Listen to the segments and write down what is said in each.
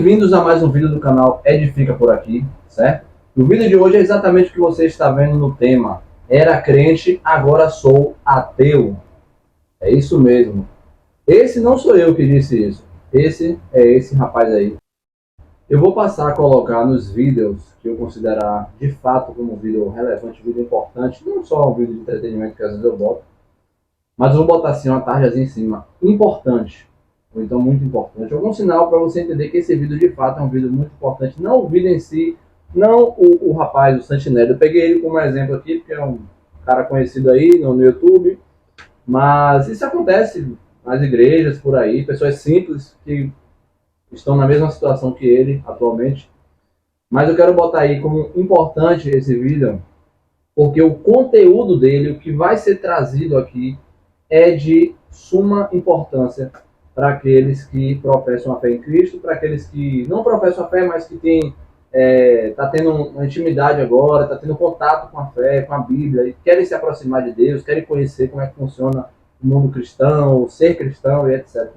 Bem-vindos a mais um vídeo do canal Edifica por aqui, certo? O vídeo de hoje é exatamente o que você está vendo no tema. Era crente, agora sou ateu. É isso mesmo. Esse não sou eu que disse isso. Esse é esse rapaz aí. Eu vou passar a colocar nos vídeos que eu considerar de fato como vídeo relevante, vídeo importante, não só um vídeo de entretenimento que às vezes eu boto, mas eu vou botar assim uma tarjazinha em cima, importante, ou então muito importante, algum sinal para você entender que esse vídeo de fato é um vídeo muito importante, não o vídeo em si, não o rapaz, o Santinelli. Eu peguei ele como exemplo aqui, porque é um cara conhecido aí no YouTube, mas isso acontece nas igrejas por aí, pessoas simples que estão na mesma situação que ele atualmente. Mas eu quero botar aí como importante esse vídeo, porque o conteúdo dele, o que vai ser trazido aqui, é de suma importância para aqueles que professam a fé em Cristo, para aqueles que não professam a fé, mas que tá tendo uma intimidade agora, está tendo contato com a fé, com a Bíblia, e querem se aproximar de Deus, querem conhecer como é que funciona o mundo cristão, ser cristão e etc.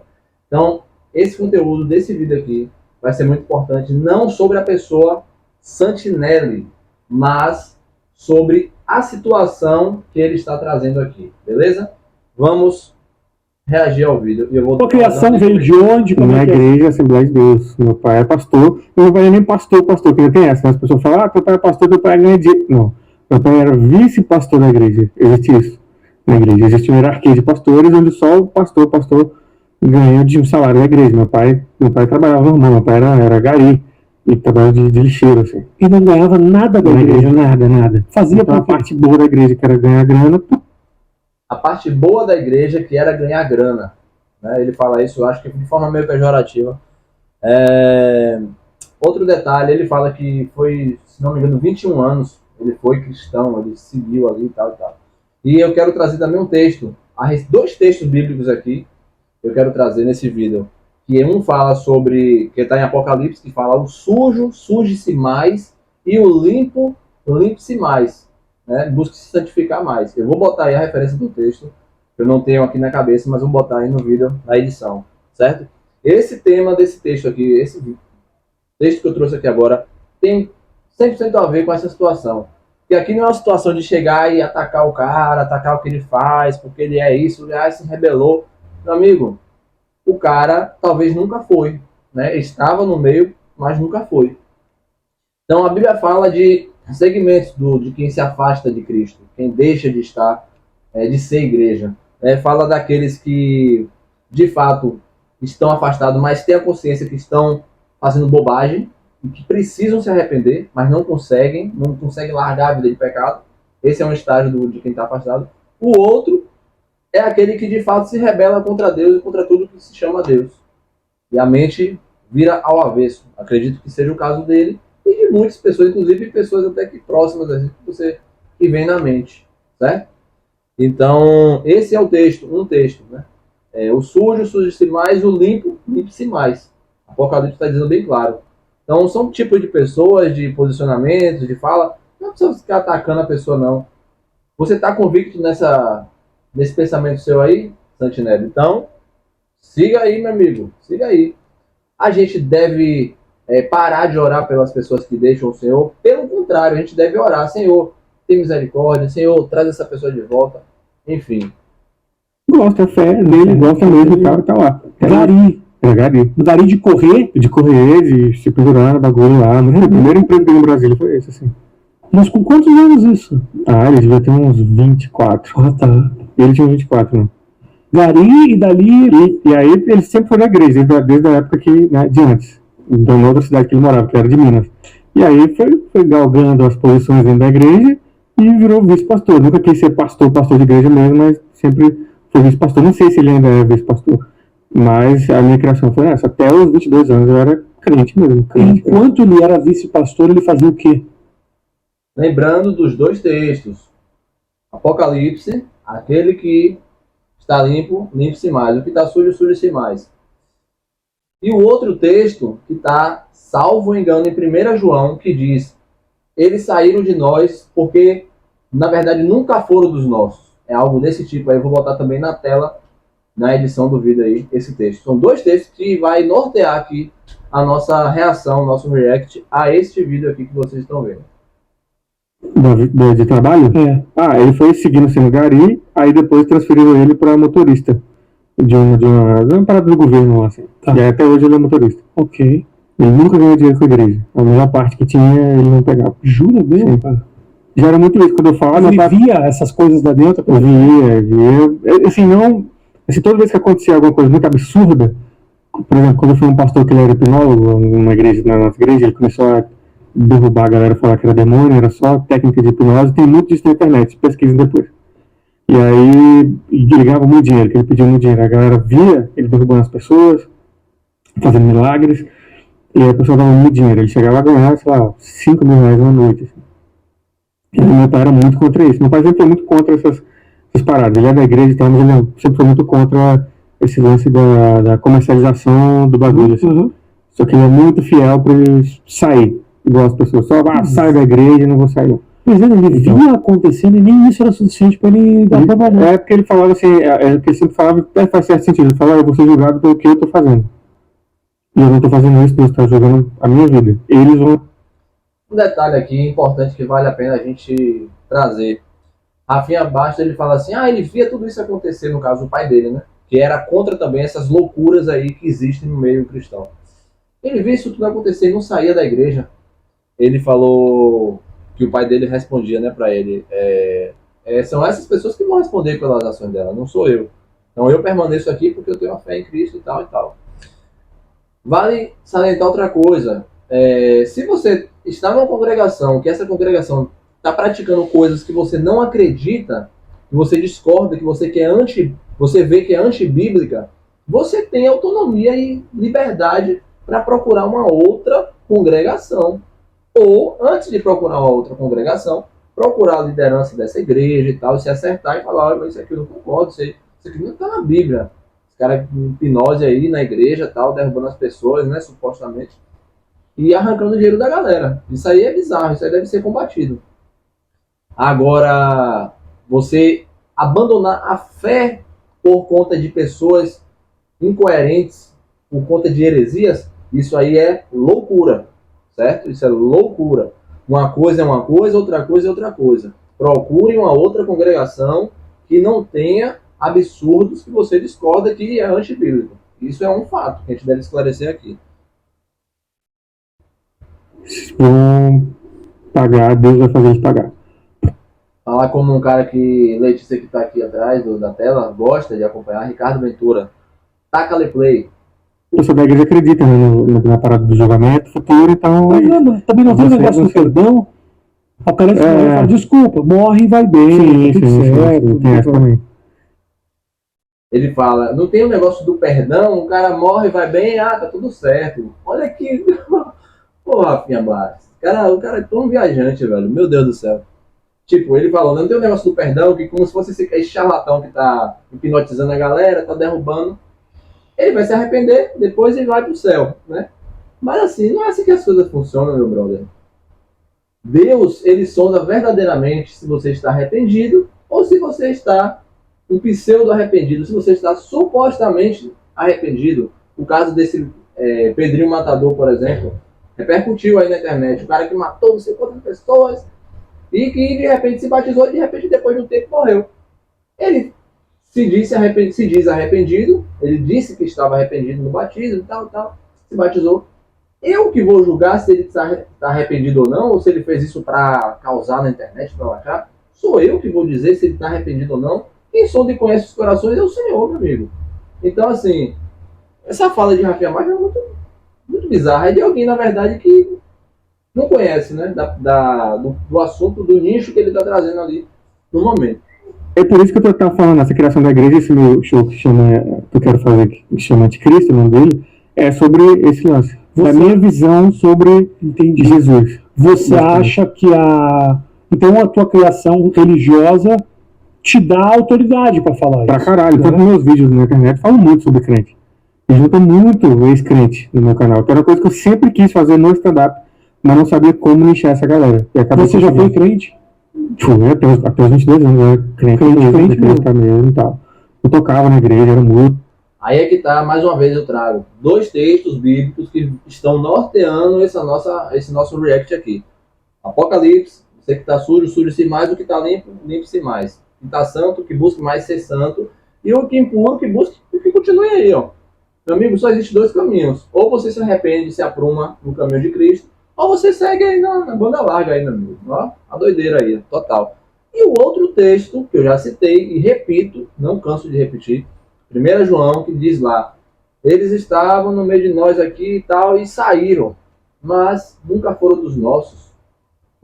Então, esse conteúdo desse vídeo aqui vai ser muito importante, não sobre a pessoa Santinelli, mas sobre a situação que ele está trazendo aqui, beleza? Vamos reagir ao vídeo. E eu vou a criação veio de onde? Na igreja Assembleia de Deus. Meu pai é pastor. E meu pai é nem pastor, que não tem essa. As pessoas falam, teu pai é pastor, teu pai ganha dinheiro. Não. Meu pai era vice-pastor da igreja. Existe isso. Na igreja existe uma hierarquia de pastores, onde só o pastor ganha de um salário da igreja. Meu pai trabalhava normal, meu pai era gari. E trabalhava de lixeiro, assim. E não ganhava nada da igreja? Nada. Fazia então, a parte boa da igreja, que era ganhar grana. A parte boa da igreja, que era ganhar grana. Né? Ele fala isso, eu acho que de forma meio pejorativa. Outro detalhe, ele fala que foi, se não me engano, 21 anos. Ele foi cristão, ele seguiu ali e tal e tal. E eu quero trazer também um texto, dois textos bíblicos aqui, eu quero trazer nesse vídeo. Que um fala sobre, que está em Apocalipse, que fala o sujo, suje-se mais, e o limpo, limpe-se mais. Né? Busque se santificar mais. Eu vou botar aí a referência do texto, eu não tenho aqui na cabeça, mas vou botar aí no vídeo, na edição, certo? Esse tema desse texto aqui, esse texto que eu trouxe aqui agora, tem 100% a ver com essa situação. Porque aqui não é uma situação de chegar e atacar o cara, atacar o que ele faz, porque ele é isso, se rebelou. Meu amigo, o cara talvez nunca foi, né? Estava no meio, mas nunca foi. Então a Bíblia fala de segmentos de quem se afasta de Cristo, quem deixa de estar, de ser igreja. Fala daqueles que, de fato, estão afastados, mas têm a consciência que estão fazendo bobagem e que precisam se arrepender, mas não conseguem largar a vida de pecado. Esse é um estágio de quem está afastado. O outro é aquele que de fato se rebela contra Deus e contra tudo que se chama Deus. E a mente vira ao avesso. Acredito que seja o caso dele e de muitas pessoas, inclusive pessoas até que próximas a gente, que vem na mente. Certo? Então, esse é o texto, um texto. Né? O sujo, suje-se mais, o limpo, limpe-se mais. Apocalipse está dizendo bem claro. Então, são tipos de pessoas, de posicionamentos, de fala. Não precisa ficar atacando a pessoa, não. Você está convicto nesse pensamento seu aí, Santinelli? Então, siga aí, meu amigo, siga aí. A gente deve parar de orar pelas pessoas que deixam o Senhor. Pelo contrário, a gente deve orar. Senhor, tem misericórdia. Senhor, traz essa pessoa de volta. Enfim. Gosta, a fé dele, gosta mesmo e tal, tá lá. Gari. Era gari. Gari de correr? De correr, de se pendurar no bagulho lá. Mas o primeiro emprego dele no Brasília foi esse, assim. Mas com quantos anos isso? Ele devia ter uns 24. Ah, tá. Ele tinha 24, né? Gari, e dali... E aí ele sempre foi da igreja, desde a época de antes. Então, na outra cidade que ele morava, que era de Minas. E aí foi galgando as posições dentro da igreja e virou vice-pastor. Nunca quis ser pastor de igreja mesmo, mas sempre foi vice-pastor. Não sei se ele ainda é vice-pastor, mas a minha criação foi essa. Até os 22 anos eu era crente mesmo. Enquanto ele era vice-pastor, ele fazia o quê? Lembrando dos dois textos. Apocalipse, aquele que está limpo, limpe-se mais. O que está sujo, suje-se mais. E o outro texto que está, salvo engano, em 1 João, que diz: eles saíram de nós porque, na verdade, nunca foram dos nossos. É algo desse tipo. Aí eu vou botar também na tela, na edição do vídeo aí, esse texto. São dois textos que vai nortear aqui a nossa reação, o nosso react a este vídeo aqui que vocês estão vendo. De trabalho? É. Ah, ele foi seguindo sendo gari, aí depois transferiram ele para motorista de uma parada do governo, assim. Tá. E aí até hoje ele é motorista. Ok. Ele nunca ganhou dinheiro com a igreja. A melhor parte que tinha, ele não pegava. Jura mesmo, Sim. cara? Já era muito isso. Quando eu falo, Ele via essas coisas lá dentro? eu via. Assim, não. Assim, toda vez que acontecia alguma coisa muito absurda, por exemplo, quando eu fui um pastor que ele era hipnólogo numa igreja, na nossa igreja, ele começou a derrubar a galera, falar que era demônio, era só técnica de hipnose. Tem muito disso na internet, pesquisem depois. E aí, ele ganhava muito dinheiro, que ele pedia muito dinheiro. A galera via ele derrubando as pessoas, fazendo milagres, e aí a pessoa dava muito dinheiro. Ele chegava a ganhar, sei lá, 5 mil reais uma noite. Assim. E meu pai era muito contra isso. Meu pai sempre foi muito contra essas paradas. Ele é da igreja e tal, mas ele sempre foi muito contra esse lance da comercialização do bagulho. Assim. Uhum. Só que ele é muito fiel pra ele sair. Igual as pessoas, só saio da igreja e não vou sair. Não. Pois é, ele via acontecendo e nem isso era suficiente para ele dar trabalho. É porque ele falava assim, que ele sempre falava, faz certo sentido. Ele falava, eu vou ser julgado pelo que eu tô fazendo. E eu não tô fazendo isso, Deus tá jogando a minha vida. Eles vão. Um detalhe aqui importante que vale a pena a gente trazer. Rafinha Bastos, ele fala assim, ele via tudo isso acontecer, no caso do pai dele, né? Que era contra também essas loucuras aí que existem no meio cristão. Ele via isso tudo acontecer e não saía da igreja. Ele falou que o pai dele respondia, né, para ele, são essas pessoas que vão responder pelas ações dela, não sou eu. Então eu permaneço aqui porque eu tenho a fé em Cristo e tal e tal. Vale salientar outra coisa. Se você está numa congregação, que essa congregação está praticando coisas que você não acredita, que você discorda, que você vê que é antibíblica, você tem autonomia e liberdade para procurar uma outra congregação. Ou, antes de procurar uma outra congregação, procurar a liderança dessa igreja e tal, e se acertar e falar, olha, isso aqui eu não concordo, isso aqui não está na Bíblia. Esse cara com hipnose aí na igreja tal, derrubando as pessoas, né, supostamente, e arrancando o dinheiro da galera. Isso aí é bizarro, isso aí deve ser combatido. Agora, você abandonar a fé por conta de pessoas incoerentes, por conta de heresias, isso aí é loucura. Certo? Isso é loucura. Uma coisa é uma coisa, outra coisa é outra coisa. Procure uma outra congregação que não tenha absurdos que você discorda que é antibíblico. Isso é um fato que a gente deve esclarecer aqui. Se vão pagar, Deus vai fazer eles pagar. Falar como um cara que Letícia que está aqui atrás da tela gosta de acompanhar, Ricardo Ventura. Taca-lhe play. O pessoal da igreja acredita, né, na parada do julgamento futuro, então. Mas também não tem o negócio do perdão. Aparece e fala, desculpa, morre e vai bem, tudo certo. Tem essa também. Ele fala, não tem o negócio do perdão, o cara morre e vai bem, tá tudo certo. Olha aqui, pô, Rafinha Bastos. O cara é tão viajante, velho, meu Deus do céu. Tipo, ele falou, não tem o negócio do perdão, que como se fosse esse charlatão que tá hipnotizando a galera, tá derrubando. Ele vai se arrepender, depois ele vai pro céu, né? Mas assim, não é assim que as coisas funcionam, meu brother. Deus, ele sonda verdadeiramente se você está arrependido ou se você está um pseudo arrependido, se você está supostamente arrependido. O caso desse Pedrinho Matador, por exemplo, repercutiu aí na internet. O cara que matou não sei quantas pessoas e que de repente se batizou e de repente depois de um tempo morreu. Ele se diz arrependido, ele disse que estava arrependido no batismo e tal, se batizou. Eu que vou julgar se ele está arrependido ou não, ou se ele fez isso para causar na internet, para lacrar. Sou eu que vou dizer se ele está arrependido ou não. Quem sonda e conhece os corações é o Senhor, meu amigo. Então, assim, essa fala de Rafinha Bastos é muito, muito bizarra. É de alguém, na verdade, que não conhece, né, do assunto, do nicho que ele está trazendo ali no momento. É por isso que eu estava falando, essa criação da igreja, esse meu show que eu quero fazer, que chama Anticristo, o nome dele, é sobre esse lance. A minha visão sobre Jesus. Você acha que então a tua criação religiosa te dá autoridade para falar pra isso? Pra caralho. Tanto nos meus vídeos na internet falo muito sobre crente. Eu junto muito ex-crente no meu canal. Que era uma coisa que eu sempre quis fazer no stand-up, mas não sabia como nichar essa galera. Você já foi crente? Fui, até os 22 anos, eu era crente mesmo e tal. Eu tocava na igreja, era muito Aí é que tá, mais uma vez eu trago 2 textos bíblicos que estão norteando esse nosso react aqui. Apocalipse, você que está sujo, suje-se mais, o que está limpo, limpe-se mais. O que está santo, que busque mais ser santo. E o que impuro, que busque, que continue aí, ó. Meu amigo, só existe 2 caminhos. Ou você se arrepende, se apruma no caminho de Cristo, ou você segue aí na banda larga aí, meu amigo. Ó, a doideira aí, total. E o outro texto, que eu já citei e repito, não canso de repetir, 1 João, que diz lá, eles estavam no meio de nós aqui e tal, e saíram, mas nunca foram dos nossos,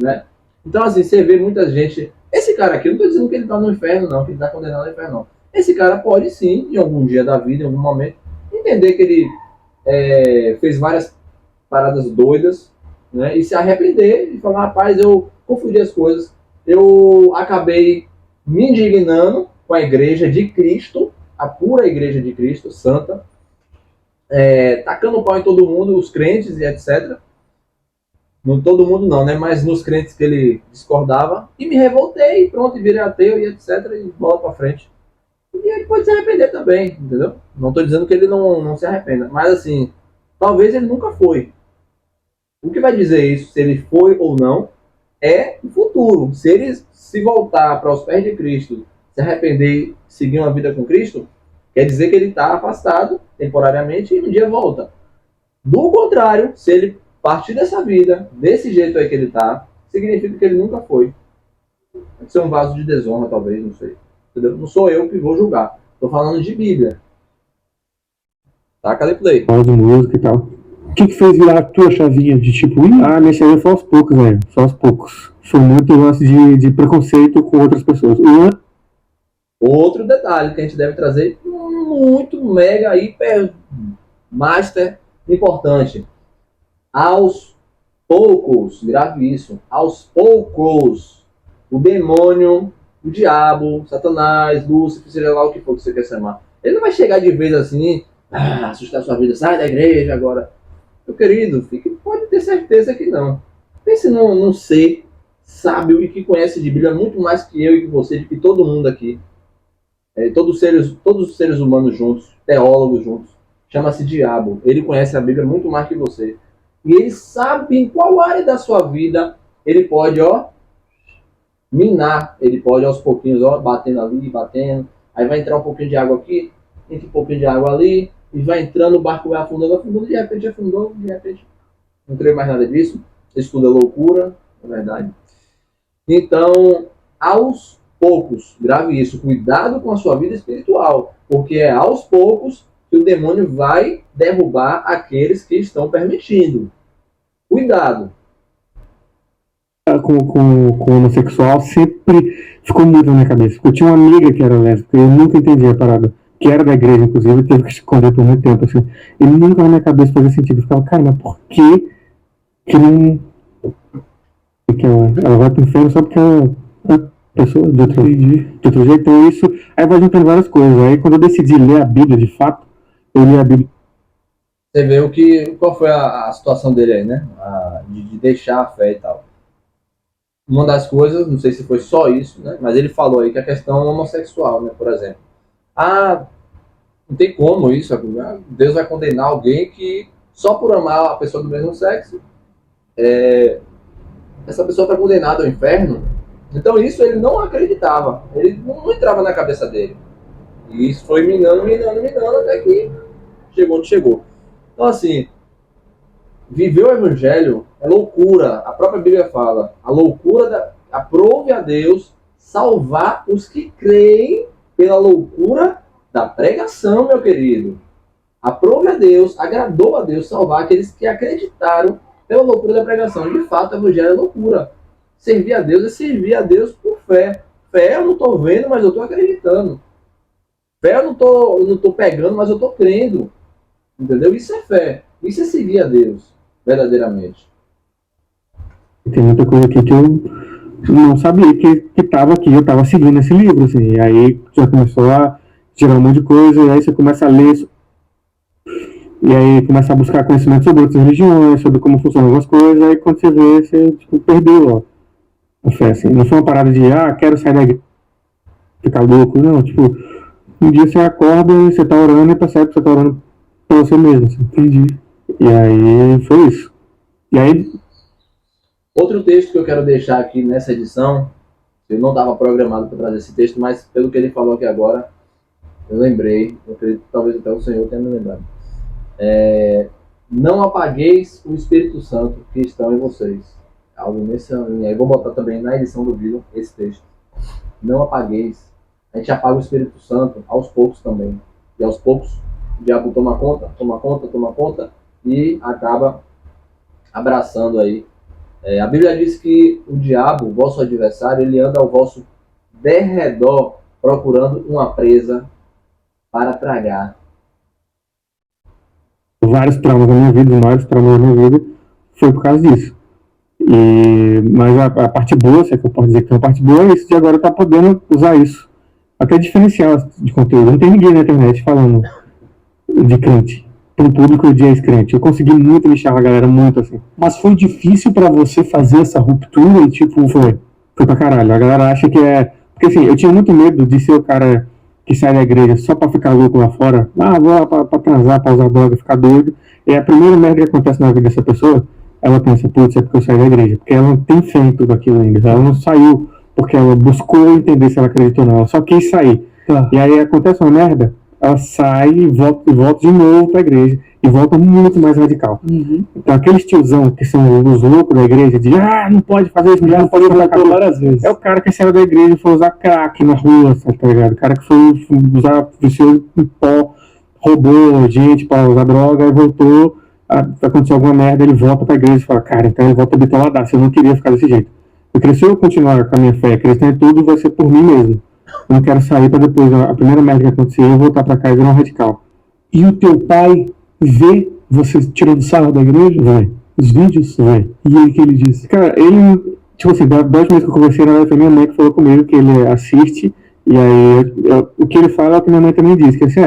né? Então, assim, você vê muita gente... Esse cara aqui, eu não estou dizendo que ele está no inferno, não, que ele está condenado ao inferno, não. Esse cara pode, sim, em algum dia da vida, em algum momento, entender que ele fez várias paradas doidas, né? E se arrepender e falar, rapaz, eu confundi as coisas, eu acabei me indignando com a igreja de Cristo, a pura igreja de Cristo, santa, tacando pau em todo mundo, os crentes e etc. Não todo mundo não, né? Mas nos crentes que ele discordava, e me revoltei, pronto, e virei ateu e etc. E bola pra frente. E ele pode se arrepender também, entendeu? Não estou dizendo que ele não se arrependa, mas assim, talvez ele nunca foi. O que vai dizer isso, se ele foi ou não, é o futuro. Se ele se voltar para os pés de Cristo, se arrepender e seguir uma vida com Cristo, quer dizer que ele está afastado temporariamente e um dia volta. Do contrário, se ele partir dessa vida, desse jeito aí que ele está, significa que ele nunca foi. Pode ser um vaso de desonra, talvez, não sei. Entendeu? Não sou eu que vou julgar. Estou falando de Bíblia. Tá, cadê play? Fala de música e tal. O que fez virar a tua chavinha de tipo, minha chavinha foi aos poucos, velho. Só aos poucos. Foi muito lance de preconceito com outras pessoas. Outro detalhe que a gente deve trazer, muito mega, hiper, master, importante. Aos poucos, grave isso, aos poucos, o demônio, o diabo, Satanás, Lúcifer, seja lá o que for que você quer chamar, ele não vai chegar de vez assim, assustar sua vida, sai da igreja agora. Meu querido, pode ter certeza que não. Pense num ser sábio e que conhece de Bíblia muito mais que eu e que você, de que todo mundo aqui. Todos os seres humanos juntos, teólogos juntos. Chama-se diabo. Ele conhece a Bíblia muito mais que você. E ele sabe em qual área da sua vida ele pode, minar. Ele pode aos pouquinhos, batendo ali, batendo. Aí vai entrar um pouquinho de água aqui, entra um pouquinho de água ali, e vai entrando, o barco vai afundando, de repente afundou, de repente não creio mais nada disso. Isso tudo é loucura, é verdade. Então, aos poucos, grave isso, cuidado com a sua vida espiritual, porque é aos poucos que o demônio vai derrubar aqueles que estão permitindo. Cuidado. Com homossexual sempre ficou muito na minha cabeça. Eu tinha uma amiga que era lésbica e eu nunca entendi a parada. Que era da igreja, inclusive, teve que se esconder por muito tempo, assim. E nunca na minha cabeça fazia sentido. Eu ficava, cara, mas por que não... Que ela vai pro inferno só porque ela pessoa de outro jeito. Então isso, aí vai juntando várias coisas. Aí quando eu decidi ler a Bíblia, de fato, eu li a Bíblia. Você vê qual foi a situação dele aí, né? De deixar a fé e tal. Uma das coisas, não sei se foi só isso, né? Mas ele falou aí que a questão homossexual, né? Por exemplo. Não tem como isso. Deus vai condenar alguém que só por amar a pessoa do mesmo sexo, essa pessoa está condenada ao inferno. Então isso ele não acreditava. Ele não entrava na cabeça dele. E isso foi minando, até que chegou onde chegou. Então assim, viver o evangelho é loucura. A própria Bíblia fala, a loucura aprove a Deus salvar os que creem pela loucura da pregação, meu querido. Aprove a Deus, agradou a Deus salvar aqueles que acreditaram pela loucura da pregação. De fato, o evangelho é loucura. Servir a Deus é servir a Deus por fé. Fé eu não estou vendo, mas eu estou acreditando. Fé eu não tô pegando, mas eu estou crendo. Entendeu? Isso é fé. Isso é servir a Deus, verdadeiramente. Tem muita coisa aqui que eu não sabia que estava aqui. Eu estava seguindo esse livro, assim. E aí já começou a gerar um monte de coisa, e aí você começa a ler, e aí começa a buscar conhecimento sobre outras religiões, sobre como funcionam algumas coisas, aí quando você vê, você perdeu a fé, assim. Não foi uma parada de, quero sair da igreja, ficar louco, não, Um dia você acorda e você tá orando e percebe que você tá orando pra você mesmo. Assim. Entendi. E aí foi isso. E aí, Outro texto que eu quero deixar aqui nessa edição, eu não estava programado para trazer esse texto, mas pelo que ele falou aqui agora, eu lembrei, eu acredito que talvez até o Senhor tenha me lembrado. Não apagueis o Espírito Santo que está em vocês. Algo nesse linha. Aí vou botar também na edição do vídeo esse texto. Não apagueis. A gente apaga o Espírito Santo aos poucos também. E aos poucos o diabo toma conta e acaba abraçando aí. A Bíblia diz que o diabo, o vosso adversário, ele anda ao vosso derredor procurando uma presa para tragar. vários traumas da minha vida, os maiores traumas da minha vida, foi por causa disso. Mas a parte boa, se é que eu posso dizer que tem uma parte boa, é isso de agora estar podendo usar isso. Até diferencial de conteúdo. Não tem ninguém na internet falando de crente. Para o público de ex-crente. Eu consegui muito lixar a galera muito assim. Mas foi difícil pra você fazer essa ruptura e tipo. Foi pra caralho. A galera acha que é. Porque assim, eu tinha muito medo de ser o cara que sai da igreja só pra ficar louco lá fora. Vou lá pra transar, pra usar droga, ficar doido. E a primeira merda que acontece na vida dessa pessoa, ela pensa, putz, é porque eu saí da igreja. Porque ela não tem fé em tudo aquilo ainda. Ela não saiu porque ela buscou entender se ela acreditou ou não. Ela só quis sair. Tá. E aí acontece uma merda, ela sai e volta de novo pra igreja. E volta muito mais radical. Uhum. Então, aqueles tiozão que são os loucos da igreja, de não pode fazer isso, não pode fazer isso várias vezes. É o cara que saiu da igreja e foi usar crack na rua, tá ligado? O cara que foi usar viciou em pó, roubou gente pra usar droga e voltou, aconteceu alguma merda, ele volta pra igreja e fala, cara, então ele volta bitoladaço, eu não queria ficar desse jeito. Eu queria, se eu continuar com a minha fé cristã e tudo, vai ser por mim mesmo. Eu não quero sair pra depois, a primeira merda que acontecer, eu voltar pra cá e virar um radical. E o teu pai vê você tirando sarro da igreja? Vai. Os vídeos? Vai. E aí o que ele disse? Cara, ele, tipo assim, da última vez que eu conversei, na verdade, foi minha mãe que falou comigo que ele assiste, e aí o que ele fala é o que minha mãe também diz, que assim,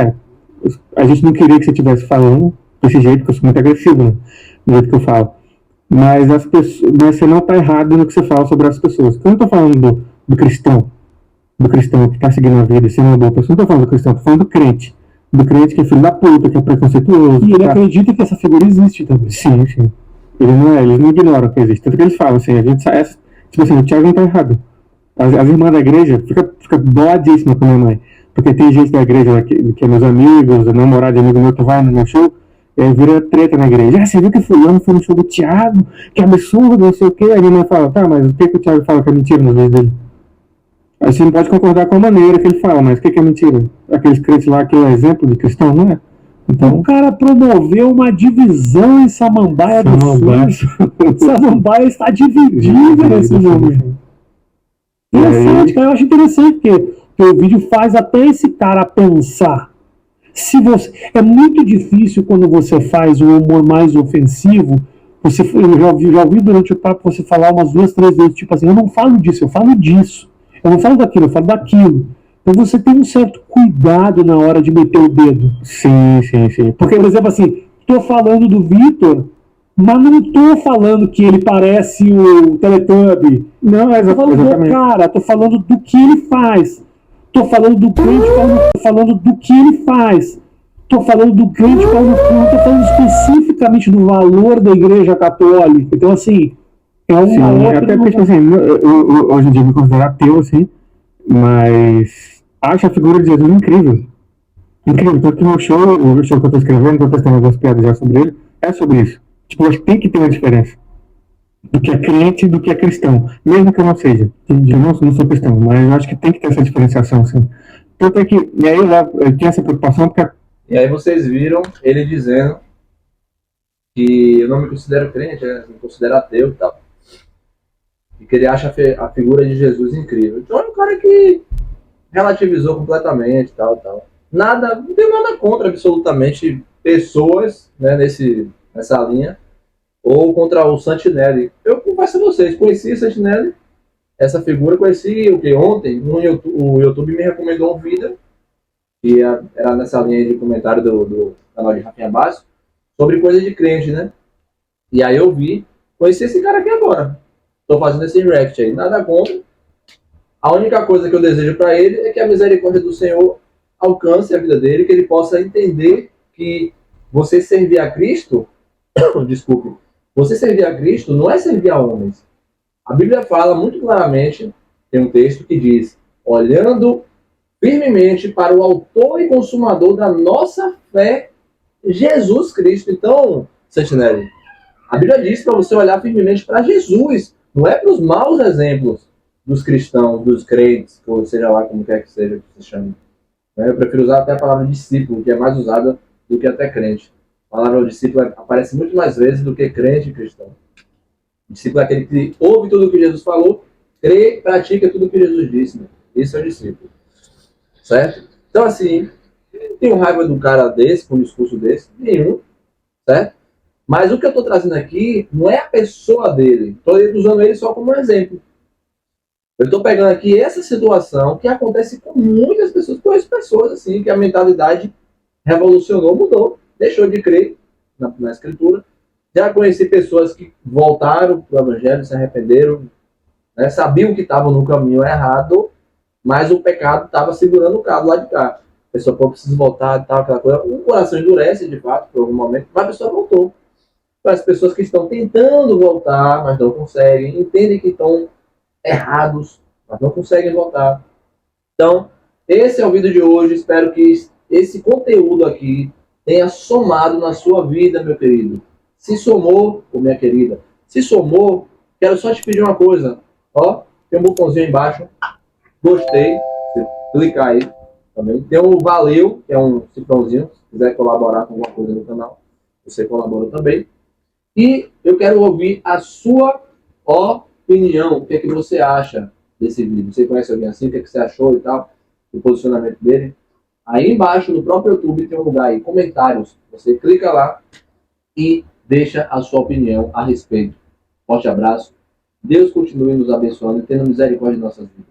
a gente não queria que você estivesse falando desse jeito, porque eu sou muito agressivo, né, no jeito que eu falo. Mas você não tá errado no que você fala sobre as pessoas. Eu não tô falando do cristão que tá seguindo a vida, sendo uma boa pessoa, não tô falando do cristão, tô falando do crente que é filho da puta, que é preconceituoso. E ele acredita que essa figura existe também. Sim. Eles não ignoram que existe. Tanto que eles falam assim, a gente sabe, tipo assim, o Thiago não tá errado. As irmãs da igreja fica boladíssima com a minha mãe. Porque tem gente da igreja que é meus amigos, namorado de amigo meu que vai no meu show, vira treta na igreja. Você viu que fulano foi no show do Thiago? Que absurdo, não sei o quê. Aí a minha mãe fala, tá, mas o que o Thiago fala que é mentira nos vídeos dele? Aí você não pode concordar com a maneira que ele fala, mas o que é mentira? Aqueles crentes lá que é o exemplo de cristão, não é? Então, o cara promoveu uma divisão em Samambaia do Sul. Samambaia está dividida nesse momento. Interessante, cara. Eu acho interessante que o vídeo faz até esse cara pensar. É muito difícil quando você faz um humor mais ofensivo. Eu já ouvi durante o papo você falar umas 2, 3 vezes, tipo assim, eu não falo disso, eu falo disso. Eu não falo daquilo, eu falo daquilo. Então você tem um certo cuidado na hora de meter o dedo. Sim. Porque, por exemplo, assim, tô falando do Vitor, mas não tô falando que ele parece o Teletubby. Não, tô falando do cara, tô falando do que ele faz. Tô falando do crente, tô falando do que ele faz. Tô falando do crente, tô falando especificamente do valor da Igreja Católica. Então, assim, é uma outra... Até porque, tipo assim, eu, hoje em dia me considero ateu, assim, mas acho a figura de Jesus incrível. Incrível, tanto que o show que eu tô escrevendo, que eu tô escrevendo algumas piadas já sobre ele, é sobre isso. Tipo, eu acho que tem que ter uma diferença do que é crente e do que é cristão, mesmo que eu não seja. Eu não sou cristão, mas eu acho que tem que ter essa diferenciação, assim. Tanto é que, e aí eu tinha essa preocupação, porque... E aí vocês viram ele dizendo que eu não me considero crente, me considero ateu e tal. E que ele acha a figura de Jesus incrível. Então é um cara que relativizou completamente, tal. Não tenho nada contra absolutamente pessoas, né, nessa linha, ou contra o Santinelli. Eu confesso a vocês, conheci o Santinelli, essa figura, conheci ontem, o YouTube me recomendou um vídeo, que era nessa linha de comentário do canal de Rafinha Basso, sobre coisa de crente, né? E aí eu conheci esse cara aqui agora. Tô fazendo esse react aí, nada contra. A única coisa que eu desejo para ele é que a misericórdia do Senhor alcance a vida dele, que ele possa entender que você servir a Cristo, desculpe, você servir a Cristo não é servir a homens. A Bíblia fala muito claramente, tem um texto que diz, olhando firmemente para o autor e consumador da nossa fé, Jesus Cristo. Então, Santinelli, a Bíblia diz para você olhar firmemente para Jesus, não é para os maus exemplos dos cristãos, dos crentes, ou seja lá como quer que seja que se chame. Eu prefiro usar até a palavra discípulo, que é mais usada do que até crente. A palavra discípulo aparece muito mais vezes do que crente e cristão. O discípulo é aquele que ouve tudo o que Jesus falou, crê e pratica tudo o que Jesus disse. Né? Esse é o discípulo. Certo? Então, assim, não tenho raiva do cara desse, com um discurso desse, nenhum. Certo? Mas o que eu estou trazendo aqui não é a pessoa dele. Estou usando ele só como um exemplo. Eu estou pegando aqui essa situação que acontece com muitas pessoas, conheço pessoas assim, que a mentalidade revolucionou, mudou, deixou de crer na Escritura. Já conheci pessoas que voltaram para o Evangelho, se arrependeram, né, sabiam que estavam no caminho errado, mas o pecado estava segurando o carro lá de cá. A pessoa precisa voltar, tal, aquela coisa. O coração endurece, de fato, por algum momento, mas a pessoa voltou. Então, as pessoas que estão tentando voltar, mas não conseguem, entendem que estão errados, mas não conseguem voltar. Então, esse é o vídeo de hoje. Espero que esse conteúdo aqui tenha somado na sua vida, meu querido. Se somou, ou minha querida, se somou, quero só te pedir uma coisa. Ó, tem um botãozinho aí embaixo. Gostei. Você clicar aí também. Tem um valeu, que é um cifrãozinho. Se quiser colaborar com alguma coisa no canal, você colabora também. E eu quero ouvir a sua opinião. O que é que você acha desse vídeo? Você conhece alguém assim? O que é que você achou e tal? O posicionamento dele? Aí embaixo, no próprio YouTube, tem um lugar aí, comentários. Você clica lá e deixa a sua opinião a respeito. Forte abraço. Deus continue nos abençoando e tendo misericórdia de nossas vidas.